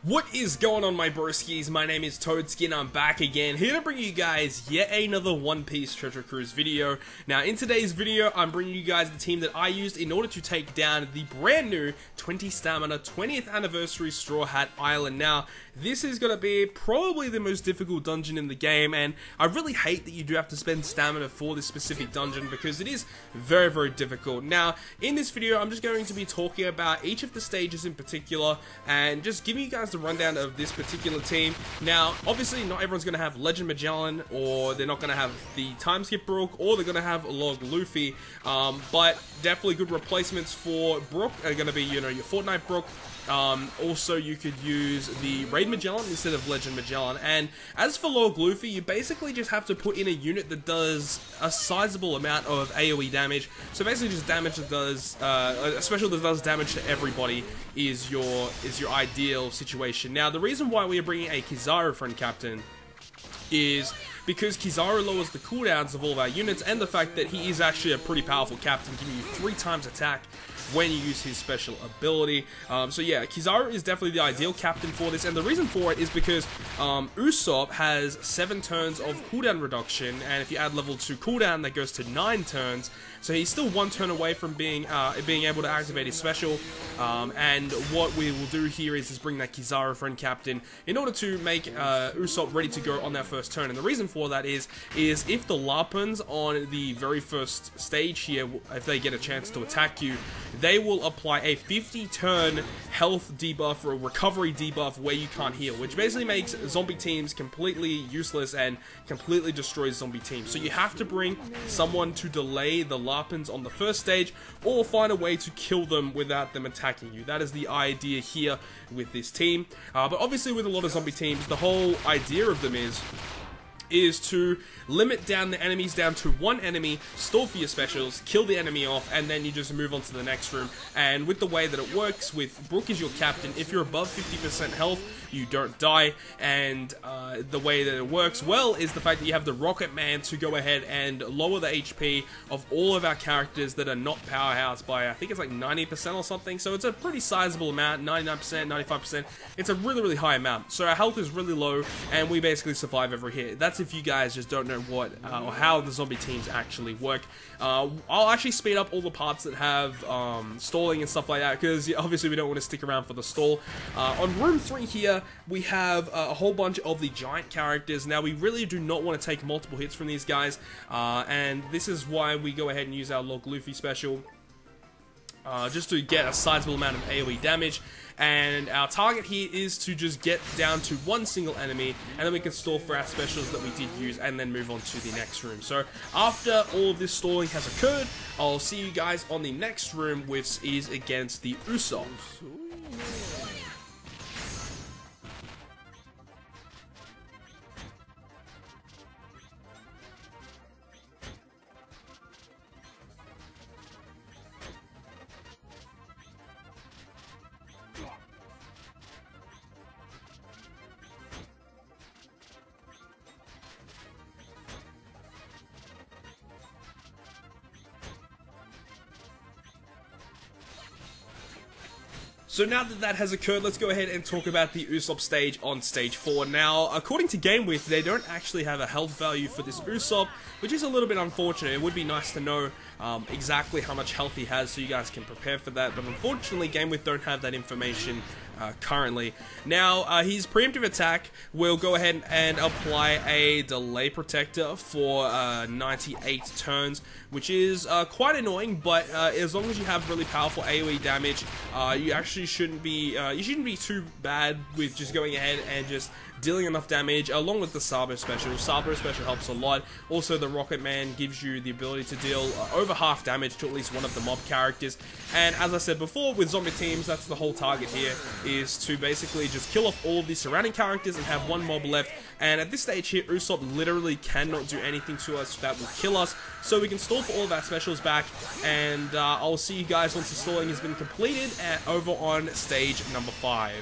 What is going on, my broskiis? My name is Toadskin. I'm back again, here to bring you guys yet another One Piece Treasure Cruise video. Now, in today's video, I'm bringing you guys the team that I used in order to take down the brand new 20 Stamina 20th Anniversary Straw Hat Island. Now, this is going to be probably the most difficult dungeon in the game, and I really hate that you do have to spend stamina for this specific dungeon because it is very, very difficult. Now, in this video, I'm just going to be talking about each of the stages in particular and just giving you guys the rundown of this particular team. Now, obviously, not everyone's going to have Legend Magellan, or they're not going to have the Time Skip Brook, or they're going to have Log Luffy, but definitely good replacements for Brook are going to be, you know, your Fortnite Brook. Also, you could use the Raid Magellan instead of Legend Magellan. And as for Log Luffy, you basically just have to put in a unit that does a sizable amount of AoE damage. So basically, just damage that does a special that does damage to everybody is your ideal situation. Now, the reason why we are bringing a Kizaru friend captain is because Kizaru lowers the cooldowns of all of our units, and the fact that he is actually a pretty powerful captain, giving you 3 times attack when you use his special ability. So yeah, Kizaru is definitely the ideal captain for this, and the reason for it is because Usopp has 7 turns of cooldown reduction, and if you add level 2 cooldown, that goes to 9 turns. So he's still 1 turn away from being able to activate his special. And what we will do here is bring that Kizaru friend captain in order to make Usopp ready to go on that first turn. And the reason for that is if the Larpens on the very first stage here, if they get a chance to attack you, they will apply a 50-turn health debuff or a recovery debuff where you can't heal, which basically makes zombie teams completely useless and completely destroys zombie teams. So you have to bring someone to delay the Larpens on the first stage, or find a way to kill them without them attacking you. That is the idea here with this team. But obviously, with a lot of zombie teams, the whole idea of them is to limit down the enemies down to 1 enemy, stall for your specials, kill the enemy off, and then you just move on to the next room. And with the way that it works, with Brook as your captain, if you're above 50% health, you don't die. And the way that it works well is the fact that you have the Rocket Man to go ahead and lower the HP of all of our characters that are not powerhouse by, I think it's like 90% or something. So it's a pretty sizable amount, 99%, 95%. It's a really, really high amount. So our health is really low, and we basically survive every hit. That's if you guys just don't know what or how the zombie teams actually work. I'll actually speed up all the parts that have stalling and stuff like that, because obviously we don't want to stick around for the stall. On room 3 here, we have a whole bunch of the giant characters. Now, we really do not want to take multiple hits from these guys, and this is why we go ahead and use our Log Luffy special, just to get a sizable amount of AoE damage. And our target here is to just get down to 1 single enemy, and then we can stall for our specials that we did use, and then move on to the next room. So after all of this stalling has occurred, I'll see you guys on the next room, which is against the Usopp. So now that that has occurred, let's go ahead and talk about the Usopp stage on stage 4. Now, according to GameWith, they don't actually have a health value for this Usopp, which is a little bit unfortunate. It would be nice to know exactly how much health he has so you guys can prepare for that, but unfortunately GameWith don't have that information currently. Now, his preemptive attack will go ahead and apply a delay protector for 98 turns, which is quite annoying, but as long as you have really powerful AoE damage, you actually shouldn't be too bad with just going ahead and just dealing enough damage, along with the Sabo special. Sabo special helps a lot. Also, the Rocket Man gives you the ability to deal over half damage to at least one of the mob characters. And as I said before, with zombie teams, that's the whole target here, is to basically just kill off all of the surrounding characters and have 1 mob left. And at this stage here, Usopp literally cannot do anything to us that will kill us. So we can stall for all of our specials back, and I'll see you guys once the stalling has been completed over on stage number 5.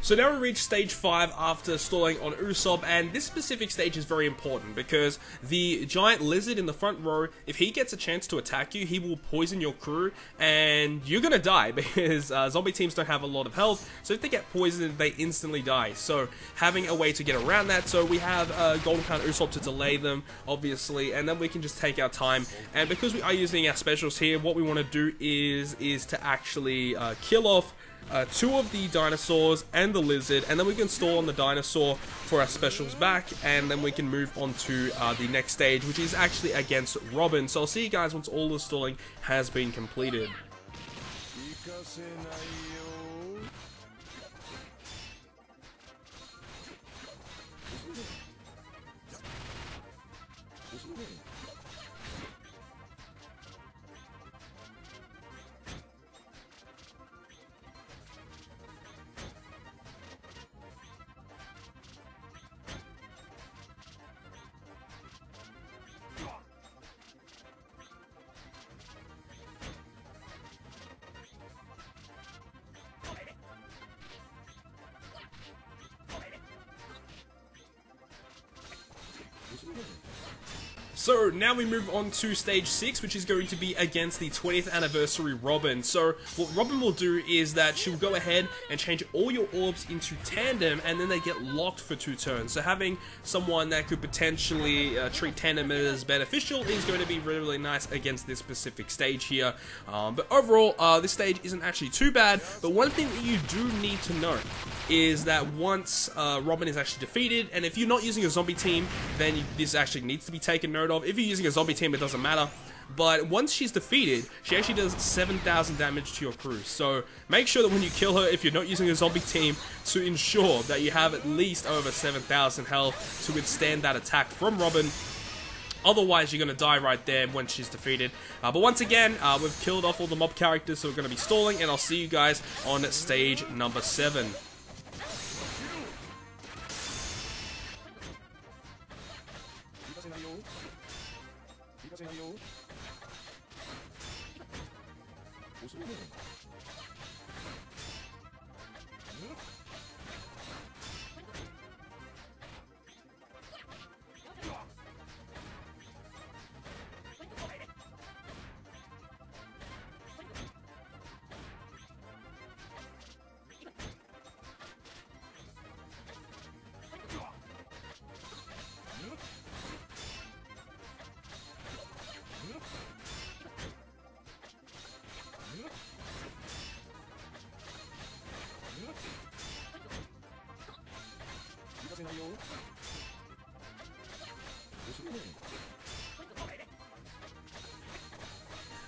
So now we reach stage 5 after stalling on Usopp, and this specific stage is very important because the giant lizard in the front row, if he gets a chance to attack you, he will poison your crew and you're gonna die because zombie teams don't have a lot of health, so if they get poisoned they instantly die. So having a way to get around that, so we have Golden Crown Usopp to delay them obviously, and then we can just take our time. And because we are using our specials here, what we want to do is to actually kill off 2 of the dinosaurs and the lizard, and then we can stall on the dinosaur for our specials back, and then we can move on to the next stage, which is actually against Robin. So I'll see you guys once all the stalling has been completed. So now we move on to stage 6, which is going to be against the 20th anniversary Robin. So what Robin will do is that she'll go ahead and change all your orbs into tandem, and then they get locked for 2 turns. So having someone that could potentially treat tandem as beneficial is going to be really, really nice against this specific stage here. But overall, this stage isn't actually too bad. But one thing that you do need to know is that once Robin is actually defeated, and if you're not using a zombie team, then this actually needs to be taken note of. If you're using a zombie team, it doesn't matter. But once she's defeated, she actually does 7,000 damage to your crew. So make sure that when you kill her, if you're not using a zombie team, to ensure that you have at least over 7,000 health to withstand that attack from Robin. Otherwise, you're going to die right there when she's defeated. But once again, we've killed off all the mob characters, so we're going to be stalling, and I'll see you guys on stage number 7.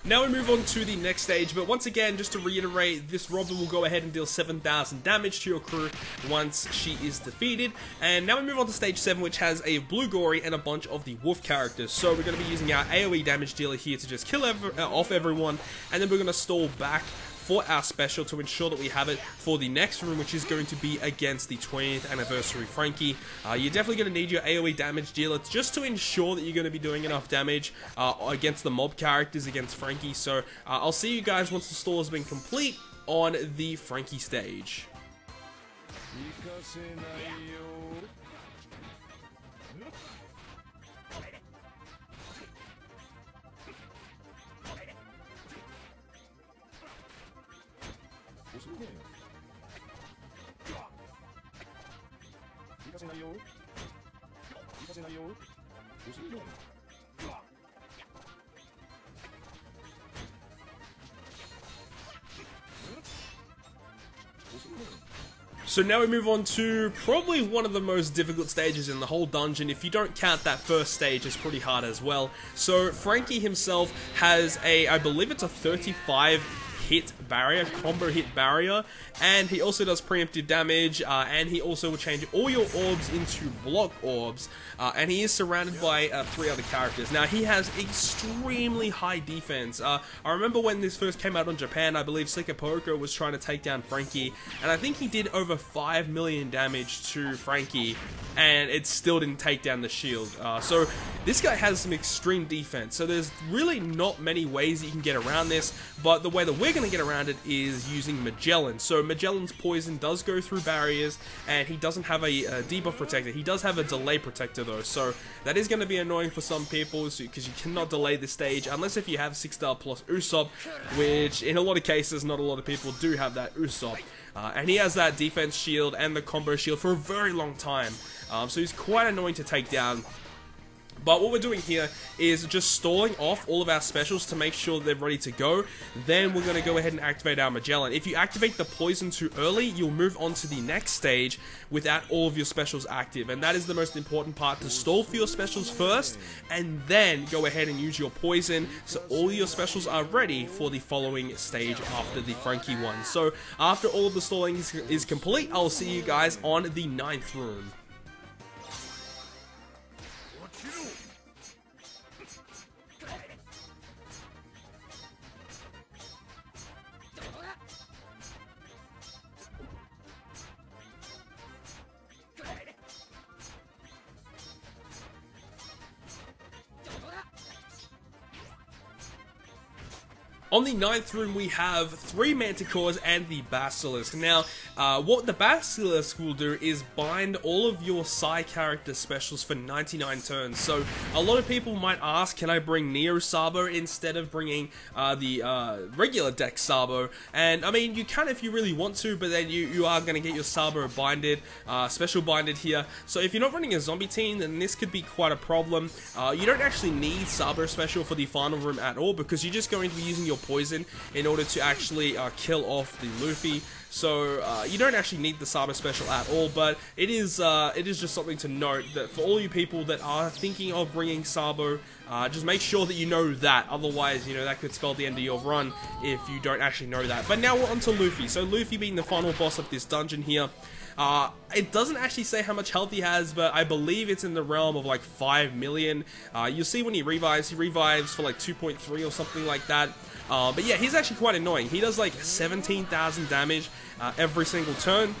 Now we move on to the next stage, but once again, just to reiterate, this Robin will go ahead and deal 7,000 damage to your crew once she is defeated. And now we move on to stage 7, which has a Blue Gory and a bunch of the Wolf characters. So we're going to be using our AoE damage dealer here to just kill off everyone, and then we're going to stall back for our special to ensure that we have it for the next room, which is going to be against the 20th anniversary Frankie. You're definitely going to need your AoE damage dealer just to ensure that you're going to be doing enough damage against the mob characters against Frankie. So I'll see you guys once the stall has been complete on the Frankie stage. So now we move on to probably one of the most difficult stages in the whole dungeon. If you don't count that first stage, it's pretty hard as well. So Frankie himself has a, I believe it's a 35 hit barrier, combo hit barrier, and he also does preemptive damage, and he also will change all your orbs into block orbs, and he is surrounded by 3 other characters. Now, he has extremely high defense. I remember when this first came out on Japan, I believe Sekapoko was trying to take down Frankie, and I think he did over 5 million damage to Frankie, and it still didn't take down the shield. So this guy has some extreme defense, so there's really not many ways you can get around this, but the way that we're going to get around it is using Magellan. So Magellan's poison does go through barriers, and he doesn't have a debuff protector. He does have a delay protector though, so that is going to be annoying for some people, because you cannot delay this stage unless if you have 6-star plus Usopp, which in a lot of cases not a lot of people do have that Usopp. And he has that defense shield and the combo shield for a very long time, so he's quite annoying to take down. But what we're doing here is just stalling off all of our specials to make sure they're ready to go. Then we're going to go ahead and activate our Magellan. If you activate the poison too early, you'll move on to the next stage without all of your specials active. And that is the most important part, to stall for your specials first, and then go ahead and use your poison so all your specials are ready for the following stage after the Frankie one. So after all of the stalling is complete, I'll see you guys on the 9th room. On the 9th room, we have 3 Manticores and the Basilisk. Now, what the Basilisk will do is bind all of your Psy character specials for 99 turns. So, a lot of people might ask, can I bring Neo Sabo instead of bringing the regular deck Sabo? And, I mean, you can if you really want to, but then you are going to get your Sabo binded, special binded here. So, if you're not running a zombie team, then this could be quite a problem. You don't actually need Sabo special for the final room at all, because you're just going to be using your poison in order to actually kill off the Luffy. So you don't actually need the Sabo special at all, but it is just something to note that for all you people that are thinking of bringing Sabo, just make sure that you know that. Otherwise, you know, that could spell the end of your run if you don't actually know that. But now we're on to Luffy. So Luffy being the final boss of this dungeon here. It doesn't actually say how much health he has, but I believe it's in the realm of like 5 million. You'll see when he revives for like 2.3 or something like that. But yeah, he's actually quite annoying. He does like 17,000 damage every single turn.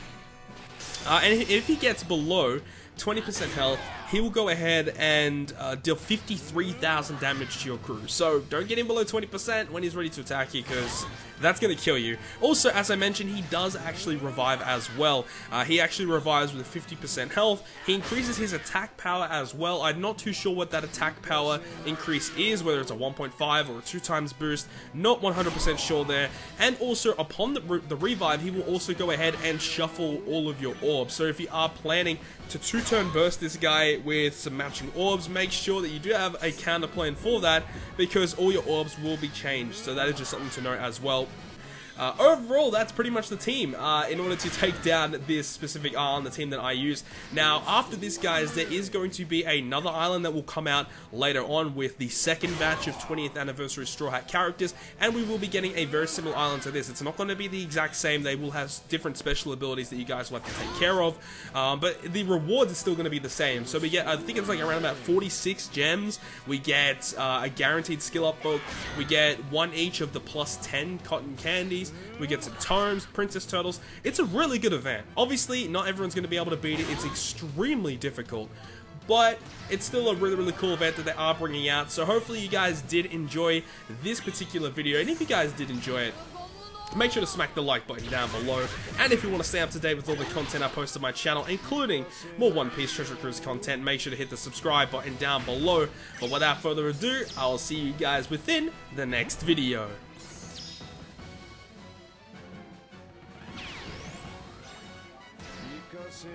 And if he gets below 20% health, he will go ahead and deal 53,000 damage to your crew. So don't get him below 20% when he's ready to attack you, because that's going to kill you. Also, as I mentioned, he does actually revive as well. He actually revives with 50% health. He increases his attack power as well. I'm not too sure what that attack power increase is, whether it's a 1.5 or a 2 times boost. Not 100% sure there. And also, upon the revive, he will also go ahead and shuffle all of your orbs. So if you are planning to 2-turn burst this guy with some matching orbs, make sure that you do have a counter plan for that, because all your orbs will be changed. So that is just something to note as well. Overall, that's pretty much the team in order to take down this specific island, the team that I use. Now, after this, guys, there is going to be another island that will come out later on with the second batch of 20th anniversary Straw Hat characters, and we will be getting a very similar island to this. It's not going to be the exact same. They will have different special abilities that you guys will have to take care of, but the rewards are still going to be the same. So we get, I think it's like around about 46 gems. We get a guaranteed skill up book. We get 1 each of the +10 cotton candies. We get some tomes, princess turtles. It's a really good event. Obviously, not everyone's going to be able to beat it. It's extremely difficult, but it's still a really, really cool event that they are bringing out. So hopefully you guys did enjoy this particular video, and if you guys did enjoy it, make sure to smack the like button down below. And if you want to stay up to date with all the content I post on my channel, including more One Piece Treasure Cruise content, make sure to hit the subscribe button down below. But without further ado, I'll see you guys within the next video. Because in